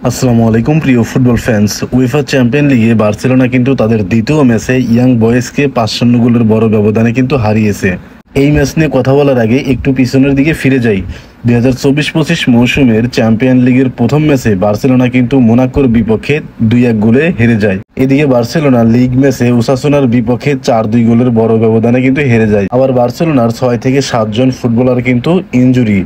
আসসালামু আলাইকুম প্রিয় ফুটবল ফ্যান্স। উয়েফা চ্যাম্পিয়ন লিগে বার্সেলোনা কিন্তু তাদের দ্বিতীয় ম্যাচে ইয়াং বয়েজকে 5-0 গোলের বড় ব্যবধানে কিন্তু হারিয়েছে। এই ম্যাচ নিয়ে কথা বলার আগে একটু পিছনের দিকে ফিরে যাই। 2024-25 মৌসুমের চ্যাম্পিয়ন লিগের প্রথম ম্যাচে বার্সেলোনা কিন্তু মোনাকোর বিপক্ষে 2-1 গোলে হেরে যায়। এদিকে বার্সেলোনা লিগ ম্যাচে ওসাসুনার বিপক্ষে 4-2 গোলের বড় ব্যবধানে কিন্তু হেরে যায়। আবার বার্সেলোনার 6 থেকে 7 জন ফুটবলার কিন্তু ইনজুরি,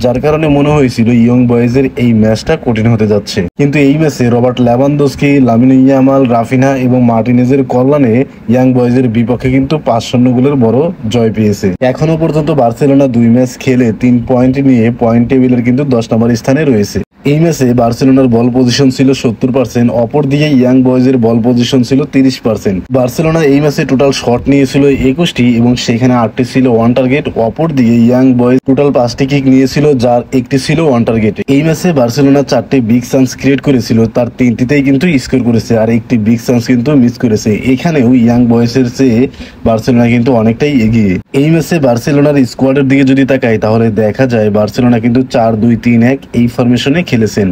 যার কারণে মনে হয়েছিল ইয়ং বয়েজের এই ম্যাচটা কঠিন হতে যাচ্ছে। কিন্তু এই ম্যাচে Robert Lewandowski, Lamine Yamal, Raphinha এবং মার্টিনেজের কল্যাণে ইয়াং বয়েজের বিপক্ষে কিন্তু 5-0 গোলের বড় জয় পেয়েছে। এখনো পর্যন্ত বার্সেলোনা 2 ম্যাচ খেলে 3 পয়েন্ট নিয়ে পয়েন্ট টেবিলের কিন্তু 10 নম্বর স্থানে রয়েছে। এই ম্যাচে বার্সেলোনার বল পজিশন ছিল 70%, অপরদিকে ইয়াং বয়েজের বল পজিশন ছিল 30%। বার্সেলোনা এই ম্যাচে টোটাল শট নিয়েছিল 21টি এবং সেখানে 8টি ছিল ওয়ান টার্গেট। অপরদিকে ইয়াং বয়েজ টোটাল 5টি কিক নিয়েছিল, যার একটি ছিল ওয়ান টার্গেট। এই ম্যাচে বার্সেলোনা 4টি বিগ চান্স ক্রিয়েট করেছিল, তার 3টিতেই কিন্তু স্কোর করেছে আর একটি বিগ চান্স কিন্তু মিস করেছে। এখানেও ইয়াং বয়েজের চেয়ে বার্সেলোনা কিন্তু অনেকটাই এগিয়ে। এই ম্যাচে বার্সেলোনার স্কোয়াডের দিকে যদি তাকাই তাহলে দেখা যায় বার্সেলোনা কিন্তু 4-2-3-1 এই ফরমেশনে খেলেছেন।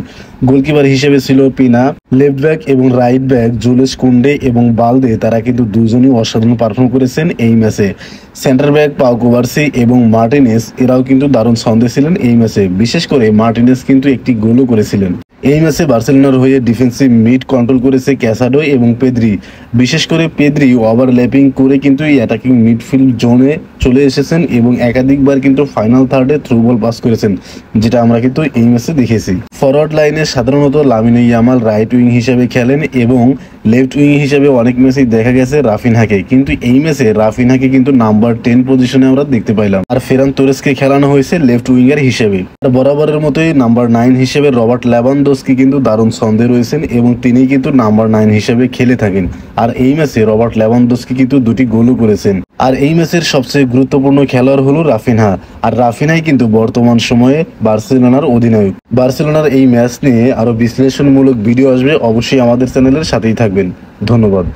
গোলকিপার হিসেবে ছিল পিনা, লেফট ব্যাক এবং রাইট ব্যাক জুলেস কুন্ডে এবং বালদে, তারা কিন্তু দুজনই অসাধারণ পারফর্ম করেছেন এই ম্যাচে। সেন্টার ব্যাক পাও কুবার্সি এবং মার্টিনেস এরাও কিন্তু দারুণ ছন্দে ছিলেন এই ম্যাচে। বিশেষ করে মার্টিনেস কিন্তু একটি গোলও করেছিলেন। এই ম্যাচে বার্সেলোনার হয়ে ডিফেন্সিভ মিড কন্ট্রোল করেছে ক্যাসাডো এবং পেদ্রি। বিশেষ করে পেদ্রি ওভারল্যাপিং করে কিন্তু এই অ্যাটাকিং মিডফিল্ড জোনে চলে এসেছেন এবং একাধিকবার কিন্তু ফাইনাল থার্ডে থ্রু বল পাস করেছেন, যেটা আমরা কিন্তু এই ম্যাচে দেখেছি। ফরওয়ার্ড লাইনে সাধারণত লামিন ইয়ামাল রাইট উইং হিসেবে খেলেন এবং লেফট উইং হিসেবে অনেক ম্যাচেই দেখা গেছে রাফিনহাকে, কিন্তু এই ম্যাচে রাফিনহাকে কিন্তু নাম্বার 10 পজিশনে আমরা দেখতে পাইলাম। আর ফেরান তোরেসকে খেলানো হয়েছে লেফট উইঙ্গার হিসেবে। আর বরাবরের মতোই নাম্বার 9 হিসেবে রবার্ট লেভানডস্কি কিন্তু দারুণ ছন্দে রয়েছেন এবং তিনি কিন্তু নাম্বার 9 হিসেবে খেলে থাকেন। আর এই ম্যাচে রবার্ট লেভানডস্কি কিন্তু 2টি গোলও করেছেন। আর এই ম্যাচের সবচেয়ে গুরুত্বপূর্ণ খেলোয়াড় হলো রাফিনহা। আর রাফিনহাই কিন্তু বর্তমান সময়ে বার্সেলোনার অধিনায়ক। বার্সেলোনার এই ম্যাচ নিয়ে আরো বিশ্লেষণমূলক ভিডিও আসবে, অবশ্যই আমাদের চ্যানেলের সাথেই থাকবেন। ধন্যবাদ।